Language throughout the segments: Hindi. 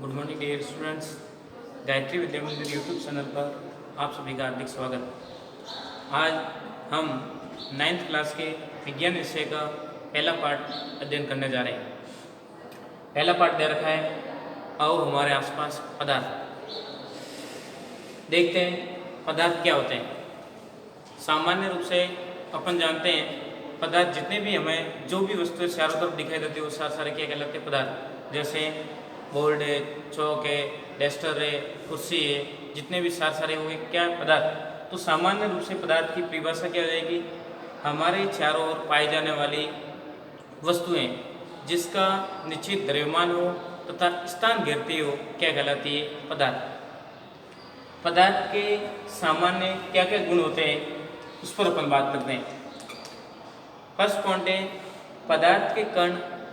Good morning dear students. Gayatri Vidya Mandir YouTube channel पर आप सभी का हार्दिक स्वागत। आज हम 9th क्लास के विज्ञान विषय का पहला पाठ अध्ययन करने जा रहे हैं। पहला पाठ दे रखा है आओ हमारे आसपास पदार्थ। देखते हैं पदार्थ क्या होते हैं। सामान्य रूप से अपन जानते हैं पदार्थ जितने भी हमें जो भी वस्तुएं चारों तरफ दिखाई देती है वो सारे क्या कहलाते हैं पदार्थ। जैसे बोर्ड है, चौक है, डस्टर है, कुर्सी है, जितने भी सारे हो गए क्या पदार्थ। तो सामान्य रूप से पदार्थ की परिभाषा क्या हो जाएगी, हमारे चारों ओर पाई जाने वाली वस्तुएं जिसका निश्चित द्रव्यमान हो तथा स्थान घेरती हो क्या कहलाती है पदार्थ। पदार्थ के सामान्य क्या क्या गुण होते हैं उस पर अपन बात करते हैं। फर्स्ट पॉइंट है पदार्थ के कण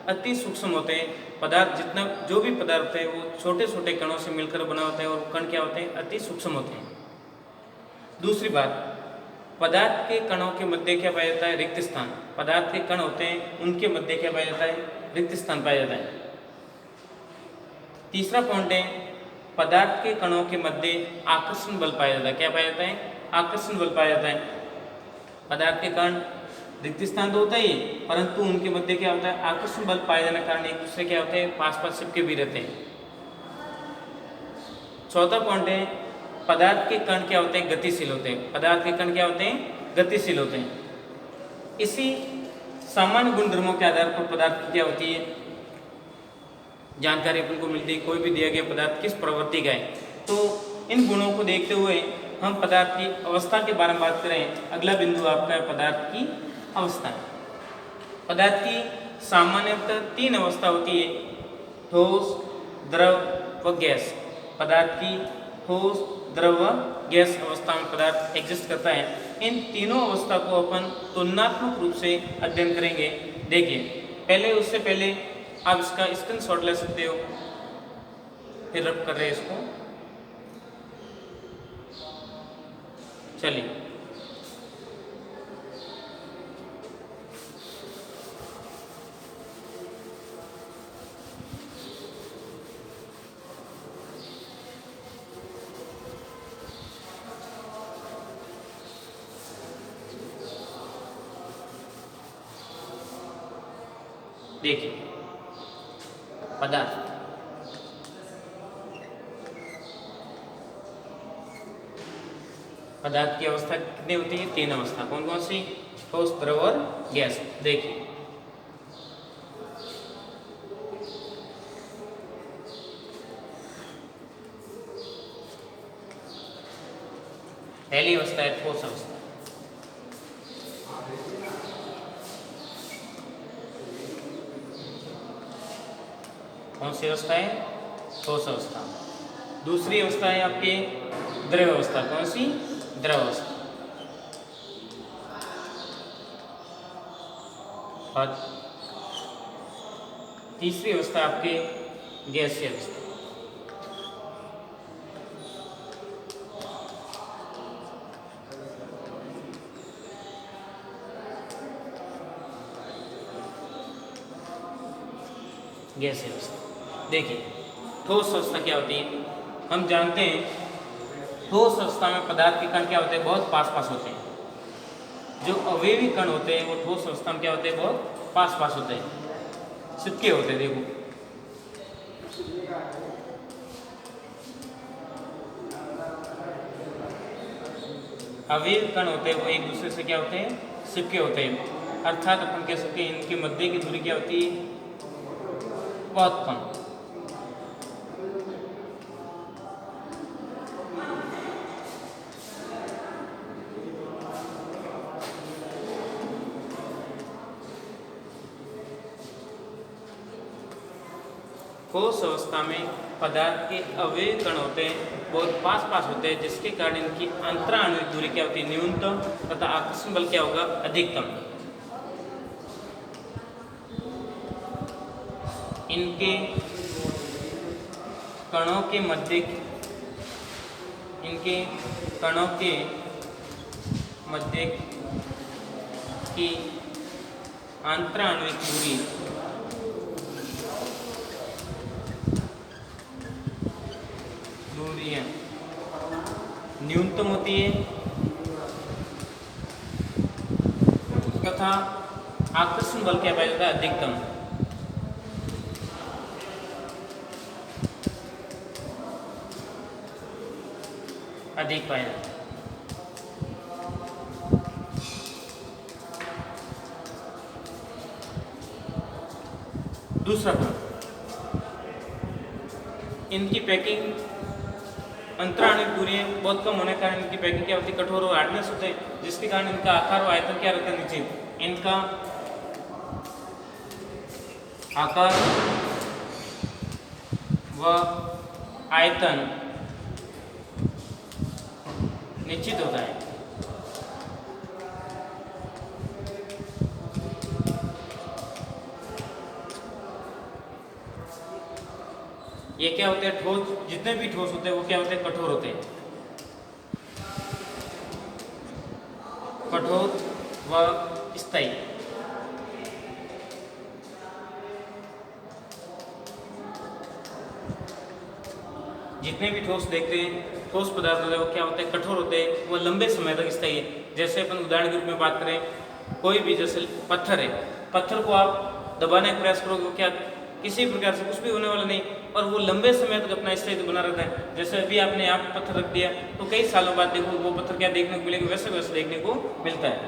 अति सूक्ष्म होते हैं। पदार्थ जितना जो भी पदार्थ है वो छोटे छोटे कणों से मिलकर बना होता है और कण क्या होते हैं अति सूक्ष्म होते हैं। दूसरी बात, पदार्थ के कणों के मध्य क्या पाया जाता है रिक्त स्थान। पदार्थ के कण होते हैं उनके मध्य क्या पाया जाता है रिक्त स्थान पाया जाता है। तीसरा पॉइंट है पदार्थ के कणों के मध्य आकर्षण बल पाया जाता है। क्या पाया जाता है आकर्षण बल पाया जाता है। पदार्थ के कण रिक्त स्थान तो होता ही परंतु उनके मध्य क्या होता है आकर्षण बल पाए जाने के कारण एक दूसरे क्या होते हैं पास पास चिपके भी रहते हैं। चौथा पॉइंट है पदार्थ के कण क्या होते हैं गतिशील होते हैं। पदार्थ के कण क्या होते हैं गतिशील होते हैं। इसी सामान्य गुण धर्मों के आधार पर पदार्थ की क्या होती है जानकारी अपन को मिलती है। कोई भी दिया गया पदार्थ किस प्रवृत्ति का है। तो इन गुणों को देखते हुए हम पदार्थ की अवस्था के बारे में बात करें। अगला बिंदु आपका है पदार्थ की अवस्था। पदार्थ की सामान्यतः 3 अवस्था होती है, ठोस, द्रव व गैस। पदार्थ की ठोस, द्रव व गैस अवस्था में पदार्थ एग्जिस्ट करता है। इन तीनों अवस्था को अपन तुलनात्मक रूप से अध्ययन करेंगे। देखिए उससे पहले आप इसका स्क्रीनशॉट ले सकते हो, फिर रब कर रहे हैं इसको। चलिए देखिए पदार्थ की अवस्था कितनी होती है 3 अवस्था। कौन कौन सी ठोस, द्रव और गैस। देखिए पहली अवस्था है ठोस अवस्था। कौन सी अवस्था है ठोस अवस्था। दूसरी अवस्था है आपके द्रव अवस्था। कौन सी द्रव अवस्था। और तीसरी अवस्था आपके गैसीय अवस्था। गैसीय अवस्था। देखिए ठोस अवस्था क्या होती है हम जानते हैं। ठोस अवस्था में पदार्थ के कण क्या होते हैं बहुत पास पास होते हैं। जो अवयवी कण होते हैं वो ठोस अवस्था में क्या होते हैं बहुत पास पास होते हैं, चिपके होते हैं। देखो अवयवी कण होते हैं वो एक दूसरे से क्या होते हैं चिपके होते हैं। अर्थात अपन कह सकते हैं इनके मध्य की दूरी क्या होती है बहुत कम। ठोस अवस्था में पदार्थ के अवयवी कण होते हैं बहुत पास पास होते हैं, जिसके कारण इनकी अंतराणुविक दूरी क्या होती है न्यूनतम तथा आकर्षण बल क्या होगा अधिकतम। इनके कणों के मध्य की अंतराणुविक दूरी न्यूनतम होती है तथा आकर्षण बल क्या पाया जाता है, अधिकतम। अधिक पाया जाता है। दूसरा प्रश्न, इनकी पैकिंग अंतराणिक दूरी बहुत कम होने के कारण इनकी पैकिंग क्या होती है, कठोर और हार्डनेस होते हैं, जिसके कारण इनका आकार और आयतन क्या रहता है, निश्चित। इनका आकार व आयतन निश्चित होता है। ये क्या होते हैं, ठोस, जितने भी ठोस होते हैं वो क्या होते हैं, कठोर होते हैं। कठोर व स्थायी। जितने भी ठोस देखते हैं, ठोस पदार्थ होते हैं वो क्या होते हैं, कठोर होते हैं, वो लंबे समय तक स्थायी है। जैसे अपन उदाहरण के रूप में बात करें, कोई भी जैसे पत्थर है, पत्थर को आप दबाने का प्रयास करोगे, क्या किसी प्रकार से कुछ भी होने वाला नहीं, और वो लंबे समय तक अपना स्थायित्व बना रहता है। जैसे अभी आपने यहाँ पे पत्थर रख दिया तो कई सालों बाद देखो वो पत्थर क्या देखने को मिलेगा, वैसे वैसे देखने को मिलता है।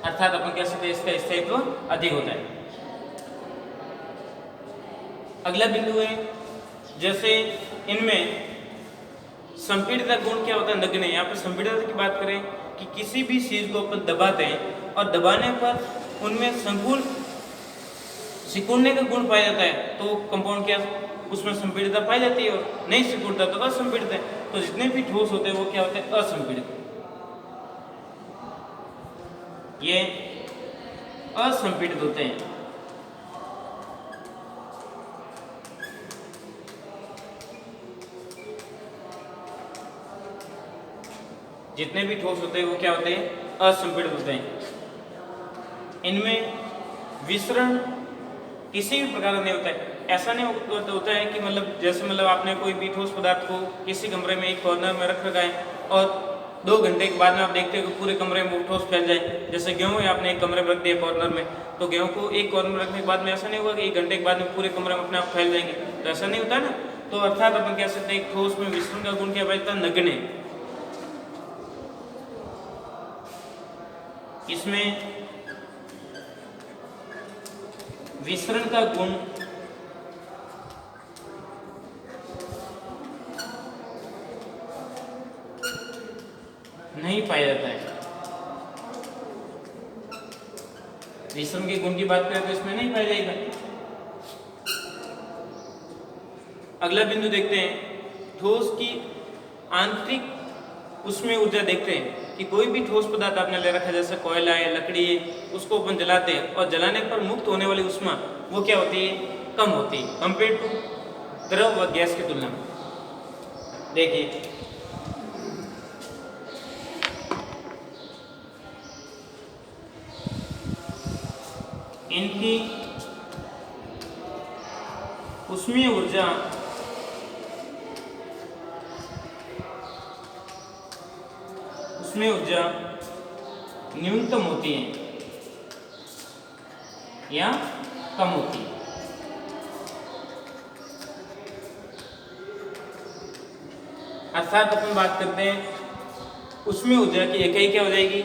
अर्थात अपन कह सकते हैं इसका स्थायित्व अधिक होता है। अगला बिंदु है, जैसे इनमें संपीड़ितता गुण क्या होता है, नगण्य। यहाँ पे संपीड़ितता की बात करें कि किसी भी चीज को अपन दबाते हैं और दबाने पर उनमें संकुल सिकुड़ने का गुण पाया जाता है, तो कंपाउंड क्या उसमें संपीड़ितता पाई जाती है, और नहीं सिकुड़ता तो असंपीड़ित है। तो जितने भी ठोस होते हैं वो क्या होते हैं, असंपीड़ित। ये असंपीड़ित होते हैं। जितने भी ठोस होते हैं वो क्या होते हैं, असंपीड़ित होते हैं। इनमें विसरण किसी भी प्रकार का नहीं होता है। ऐसा नहीं होता है कि मतलब जैसे मतलब आपने कोई भी ठोस पदार्थ को किसी कमरे में एक कॉर्नर में रख रखा है और 2 घंटे के बाद में आप देखते हो कि पूरे कमरे में वो ठोस फैल जाए। जैसे गेहूँ है, आपने एक कमरे में रख दिया कॉर्नर में, तो गेहूँ को एक कॉर्नर में रखने के बाद में ऐसा नहीं होगा कि 1 घंटे के बाद में पूरे कमरे में अपने आप फैल जाएंगे, तो ऐसा नहीं होता ना। तो अर्थात अपन कह सकते हैं ठोस में विसरण का गुण क्या पाया, नगण्य। इसमें विसरण का गुण नहीं पाया जाता है। विसरण के गुण की बात करें तो इसमें नहीं पाया जाएगा। अगला बिंदु देखते हैं, ठोस की आंतरिक उसमें ऊर्जा देखते हैं कि कोई भी ठोस पदार्थ आपने ले रखा है, जैसे कोयला है, लकड़ी है, उसको अपन जलाते हैं और जलाने पर मुक्त होने वाली उष्मा वो क्या होती है, कम होती है कंपेयर टू द्रव व गैस की तुलना में। देखिए इनकी ऊष्मीय ऊर्जा न्यूनतम होती है या कम होती है। अर्थात अपन बात करते हैं ऊष्मीय ऊर्जा की इकाई क्या हो जाएगी,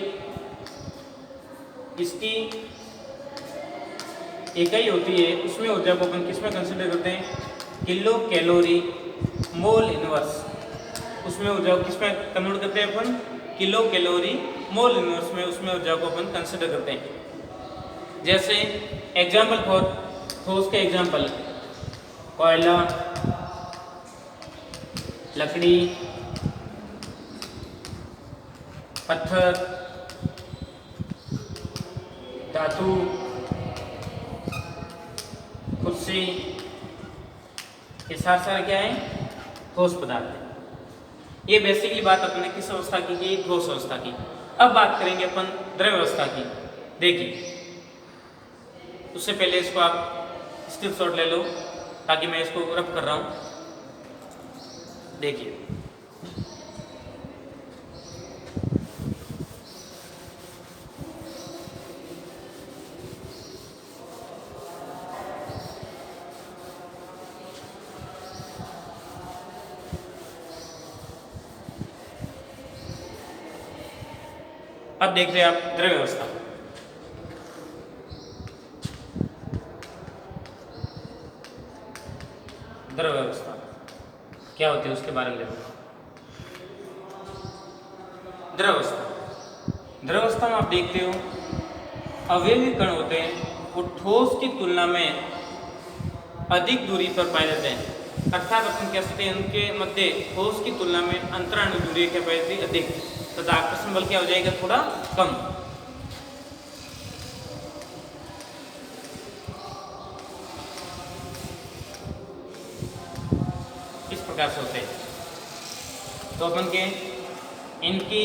इसकी इकाई होती है ऊष्मीय ऊर्जा को अपन किसमें कंसीडर करते हैं, किलो कैलोरी मोल इनवर्स। ऊष्मीय ऊर्जा को किसमें कन्वर्ट करते हैं अपन, किलो कैलोरी मोल इनवर्स में ऊष्मीय ऊर्जा को अपन कंसीडर करते हैं। जैसे एग्जाम्पल फॉर ठोस के एग्जाम्पल, कोयला, लकड़ी, पत्थर, धातु, कुर्सी, ये सारे क्या है, ठोस पदार्थ है। ये बेसिकली बात अपने किस अवस्था की, ठोस अवस्था की। अब बात करेंगे अपन द्रव अवस्था की। देखिए उससे पहले इसको आप स्क्रीनशॉट ले लो ताकि मैं इसको रब कर रहा हूं। देखिए अब देख रहे हैं आप द्रव्य अवस्था। द्रव्य अवस्था क्या होती है उसके बारे में देखो। द्रव्य अवस्था में आप देखते हो अवयवी कण होते हैं वो ठोस की तुलना में अधिक दूरी पर पाए जाते हैं, अर्थात अपन कह सकते हैं उनके मध्य ठोस की तुलना में अंतराणु दूरी क्या पाई जाती है अधिक, तथा आकर्षण बल क्या हो जाएगा थोड़ा कम। इस प्रकार से होते हैं। तो अपन के इनकी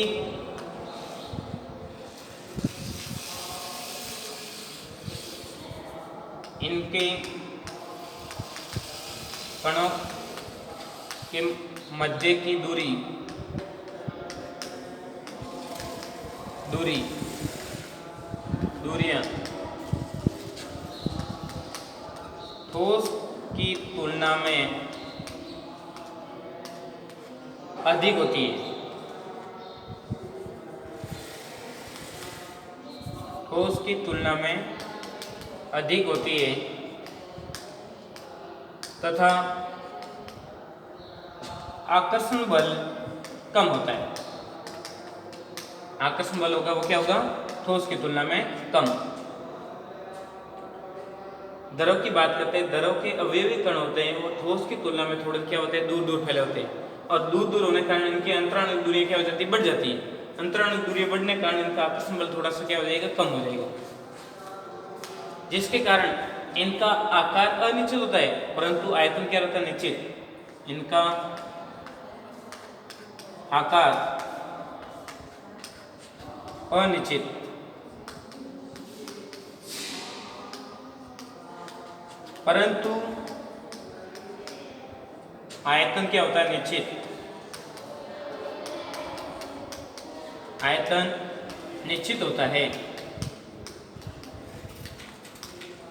कणों के मध्य की दूरियां ठोस की तुलना में अधिक होती है। ठोस की तुलना में अधिक होती है तथा आकर्षण बल कम होता है। आकर्षण बल होगा वो क्या होगा ठोस की तुलना में कम। द्रव की बात करते हैं, द्रव के अवयवी कण होते हैं वो ठोस की तुलना में थोड़े क्या होते हैं दूर दूर फैले होते हैं, और दूर दूर होने के कारण इनकी अंतराणु दूरी क्या हो जाती है बढ़ जाती है। अंतराणु दूरी बढ़ने के कारण इनका आकर्षण बल थोड़ा सा क्या हो जाएगा कम हो जाएगा, जिसके कारण इनका आकार अनिश्चित होता है परंतु आयतन क्या रहता है निश्चित। इनका आकार अनिश्चित परंतु आयतन क्या होता है निश्चित। आयतन निश्चित होता है।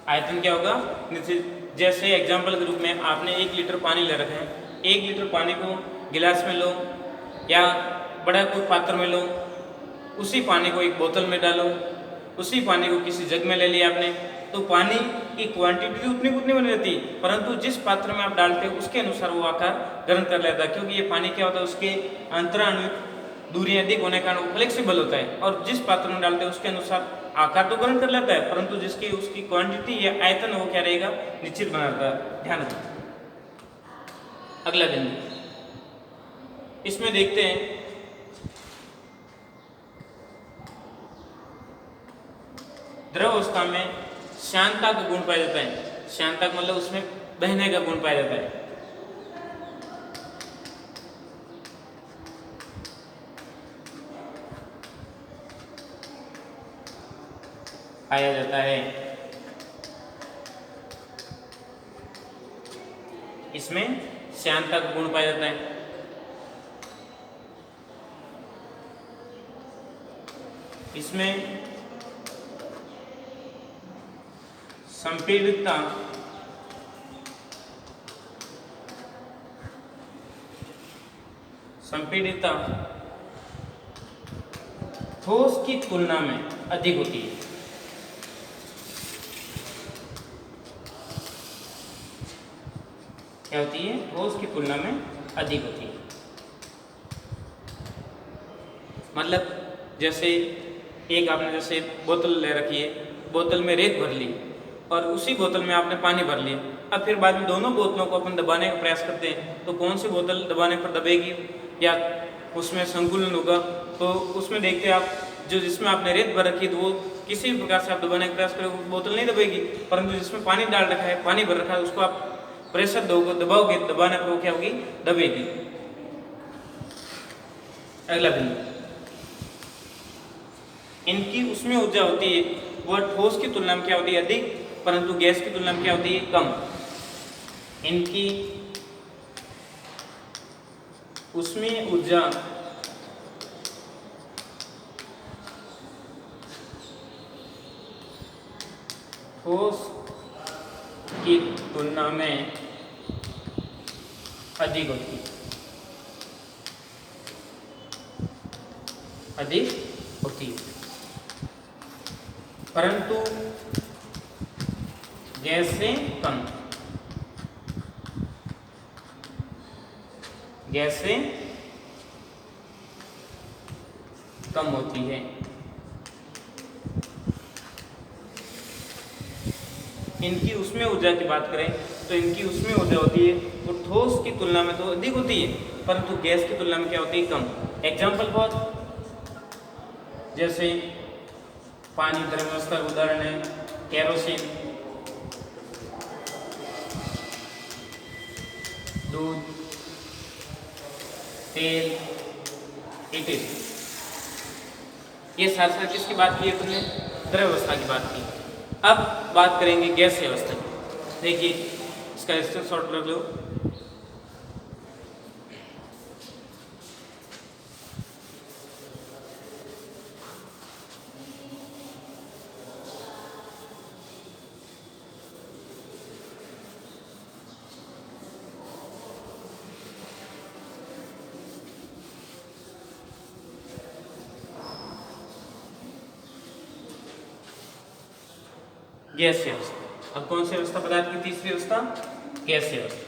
आयतन क्या होगा निश्चित। जैसे एग्जाम्पल के रूप में आपने 1 लीटर पानी ले रखा है, 1 लीटर पानी को गिलास में लो या बड़ा कोई पात्र में लो, उसी पानी को एक बोतल में डालो, उसी पानी को किसी जग में ले लिया आपने, तो पानी की क्वांटिटी उतनी उतनी बनी रहती है, परंतु जिस पात्र में आप डालते हो उसके अनुसार वो आकार ग्रहण कर लेता है, क्योंकि ये पानी क्या होता है उसके अंतराणु दूरियां अधिक होने के कारण वो फ्लेक्सिबल होता है, और जिस पात्र में डालते हैं उसके अनुसार आकार तो ग्रहण कर लेता है परंतु जिसकी उसकी क्वांटिटी या आयतन वो क्या रहेगा निश्चित बना रहता है। ध्यान रखना। अगला बिंदु इसमें देखते हैं द्रव अवस्था में श्यानता का गुण पाया जाता है। श्यानता का मतलब उसमें बहने का गुण पाया जाता है। पाया जाता है इसमें श्यानता का गुण पाया जाता है। इसमें संपीड़ितता ठोस की तुलना में अधिक होती है। क्या होती है ठोस की तुलना में अधिक होती है। मतलब जैसे एक आपने जैसे बोतल ले रखी है, बोतल में रेत भर ली और उसी बोतल में आपने पानी भर लिया, अब फिर बाद में दोनों बोतलों को अपन दबाने का प्रयास करते हैं, तो कौन सी बोतल दबाने पर दबेगी या उसमें संकुलन होगा, तो उसमें देखते हैं आप जो जिसमें आपने रेत भर रखी तो वो किसी भी प्रकार से आप दबाने का प्रयास करोगे बोतल नहीं दबेगी, परंतु जिसमें पानी डाल रखा है पानी भर रखा है उसको आप प्रेशर दोगे दबाओगे, दबाने पर वो क्या होगी दबेगी। अगला बिंदु इनकी उसमें ऊर्जा होती है वह ठोस की तुलना में क्या होती है अधिक, परंतु गैस की तुलना में क्या होती है कम। इनकी उसमें ऊर्जा ठोस की तुलना में अधिक होती है। अधिक होती है। परंतु गैस से कम, गैस से कम होती है। इनकी उसमें ऊर्जा की बात करें तो इनकी उसमें ऊर्जा होती है वो ठोस की तुलना में तो अधिक होती है, परंतु गैस की तुलना में क्या होती है, कम। एग्जाम्पल बहुत, जैसे पानी धर्मस्तर उदाहरण है, केरोसिन, दूध, तेल, इत्यादि। ये साथ साथ किसकी बात की है तुमने, द्रव अवस्था की बात की। अब बात करेंगे गैसीय अवस्था की। देखिए इसका स्क्रीनशॉट रख लो। गैसीय अवस्था। अब कौन सी अवस्था पदार्थ की, तीसरी अवस्था गैसीय अवस्था।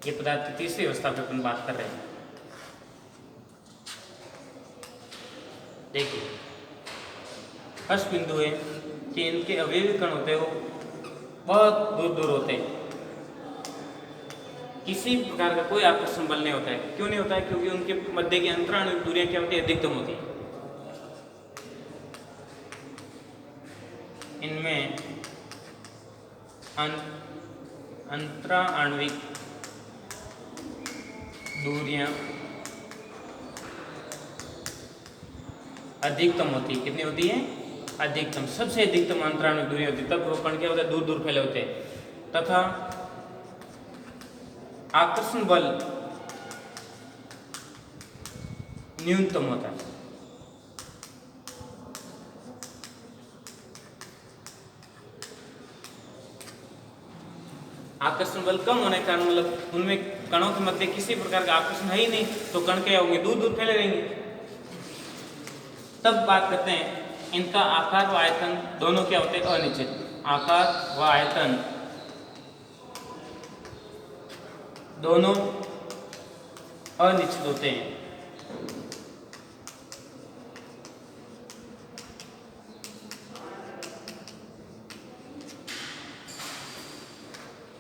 ये पदार्थ की तीसरी अवस्था पे अपन बात कर रहे हैं। देखिए फर्स्ट बिंदु है कि इनके अवयवी कण होते हो बहुत दूर दूर होते हैं, किसी प्रकार का कोई आकर्षण बल नहीं होता है। क्यों नहीं होता है, क्योंकि उनके मध्य की अंतराणु दूरियां क्या होती है, अधिकतम होती है। इनमें अंतराण्विक दूरियां अधिकतम होती है। कितनी होती है, अधिकतम, सबसे अधिकतम अंतराण्विक दूरी होती है। तब वो कण क्या होता है, दूर दूर फैले होते हैं। तथा आकर्षण बल न्यूनतम होता है। आकर्षण बल कम होने के कारण, मतलब उनमें कणों के मध्य किसी प्रकार का आकर्षण है ही नहीं, तो कण क्या होंगे, दूर दूर फैले रहेंगे। तब बात करते हैं इनका आकार व आयतन दोनों क्या होते हैं, अनिश्चित। आकार व आयतन दोनों अनिश्चित होते हैं।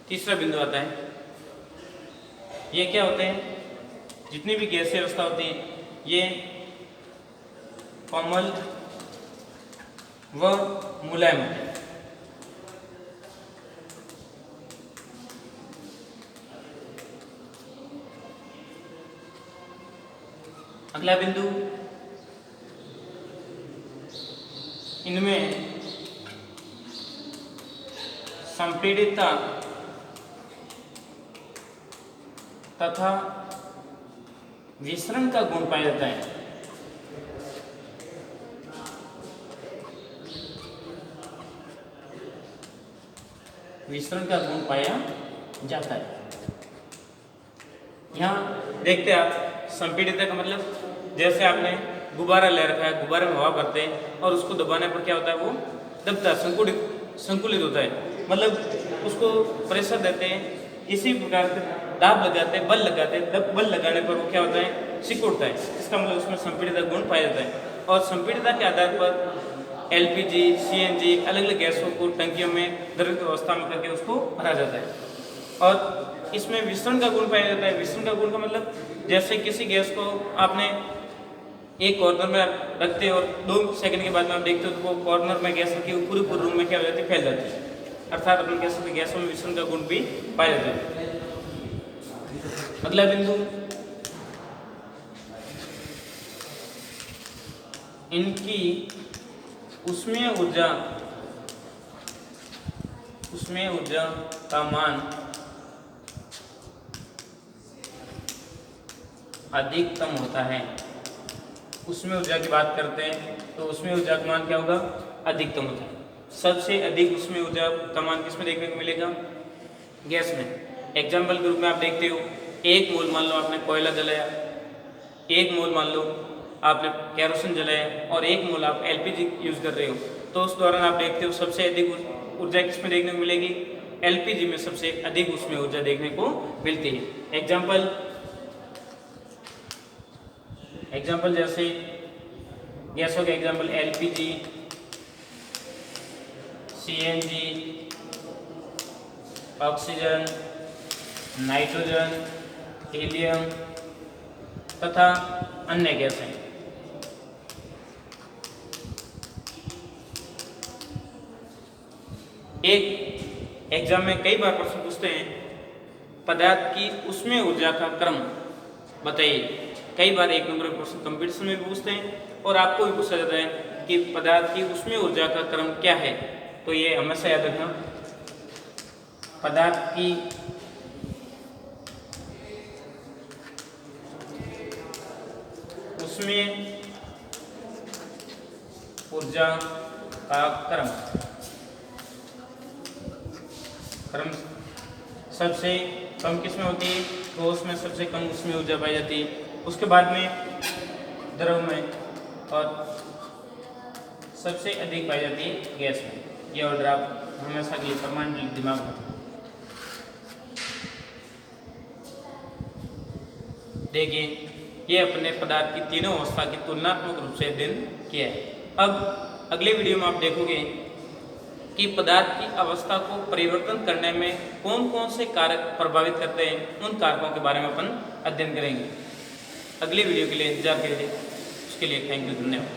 तीसरा बिंदु आता है, ये क्या होते हैं, जितनी भी गैसीय अवस्था होती है ये कोमल व मुलायम होते हैं। अगला बिंदु, इनमें संपीड़ितता तथा विसरण का गुण पाया जाता है। विसरण का गुण पाया जाता है। यहाँ देखते हैं आप, संपीड़ितता का मतलब जैसे आपने गुब्बारा ले रखा है, गुब्बारे में हवा भरते हैं और उसको दबाने पर क्या होता है, वो दबता है, संकुलित होता है। मतलब उसको प्रेशर देते हैं, किसी प्रकार के दाब लगाते हैं, बल लगाते हैं, बल लगाने पर वो क्या होता है, सिकुड़ता है। इसका मतलब उसमें संपीड़ितता गुण पाया जाता है। और संपीड़ितता के आधार पर एलपीजी, सीएनजी अलग अलग गैसों को टंकियों में द्रवित अवस्था में करके उसको भरा जाता है। और इसमें विसरण का गुण पाया जाता है। विसरण का गुण का मतलब जैसे किसी गैस को आपने एक कॉर्नर में रखते हो और 2 सेकंड के बाद में आप देखते हो तो वो कॉर्नर में गैस रखी हुई पूरे रूम में क्या हो जाती है, फैल जाती है। अर्थात अपन कह सकते गैसों में विसरण का गुण भी पाया जाता है। अगला बिंदु, इनकी उसमें ऊर्जा का मान अधिकतम होता है। उसमें ऊर्जा की बात करते हैं तो उसमें ऊर्जा का मान क्या होगा, अधिकतम होता है। सबसे अधिक उसमें ऊर्जा का मान किसमें देखने को मिलेगा, गैस में। एग्जाम्पल के रूप में आप देखते हो, 1 मोल मान लो आपने कोयला जलाया, 1 मोल मान लो आपने केरोसिन जलाया और 1 मोल आप एलपीजी यूज़ कर रहे हो, तो उस दौरान आप देखते हो सबसे अधिक ऊर्जा किसमें देखने को मिलेगी? एलपीजी में सबसे अधिक उसमें ऊर्जा देखने को मिलती है। एग्जाम्पल जैसे गैसों के example LPG, CNG, oxygen, nitrogen, helium तथा अन्य गैसें। एक एग्जाम में कई बार प्रश्न पूछते हैं पदार्थ की उसमें ऊर्जा का क्रम बताइए। कई बार 1 नंबर के प्रश्न कंपटीशन में पूछते हैं और आपको भी पूछा जाता है कि पदार्थ की उसमें ऊर्जा का क्रम क्या है। तो ये हमेशा याद रखना, पदार्थ की उसमें ऊर्जा का क्रम सबसे कम किसमें होती है? ठोस में सबसे कम उसमें ऊर्जा पाई जाती है, उसके बाद में द्रव में और सबसे अधिक पाई जाती है गैस में। ये ऑर्डर आप हमेशा के लिए परमानेंटली दिमाग में रखें। देखिए, ये अपने पदार्थ की तीनों अवस्था की तुलनात्मक रूप से अध्ययन किया है। अब अगले वीडियो में आप देखोगे कि पदार्थ की अवस्था को परिवर्तन करने में कौन कौन से कारक प्रभावित करते हैं, उन कारकों के बारे में अपन अध्ययन करेंगे। अगले वीडियो के लिए इंतजार करिए। उसके लिए थैंक यू, धन्यवाद।